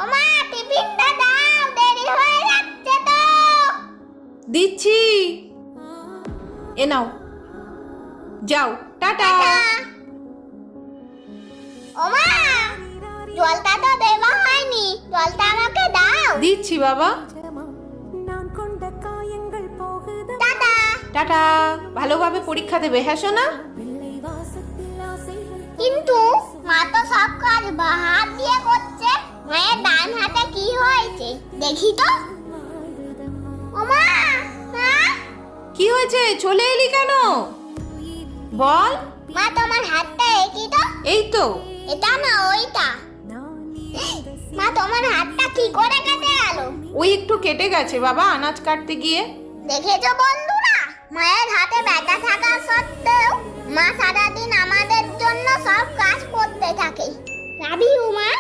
ওমা, টিফিনটা দাও, দেরি হয়ে যাচ্ছে তো। দিচ্ছি, এ নাও, যাও, টাটা। ওমা, জলটা তো দেওয়া হয়নি, জলটা আমাকে দাও। দিচ্ছি বাবা। টাটা। টাটা, ভালোভাবে পরীক্ষা দেবে, হ্যাঁ সোনা? কিন্তু মা তো সব কাজ বাঁ হাত দিয়ে করছে, মায়ের ডান হাতে কি হয়েছে দেখি তো। ওমা, মা, কি হয়েছে, চলে এলি কেন? বল। মা তোমার হাতটা একই তো। এই তো। এটা না, ওইটা। মা তোমার হাতটা কি করে কেটে গেল? ওই একটু কেটে গেছে বাবা, আনাজ কাটতে গিয়ে। দেখেছো বন্ধুরা, মায়ের হাতে ব্যথা থাকা সত্ত্বেও মা সারাদিন আমাদের জন্য সব কাজ করতে থাকে। লাভ ইউ মা।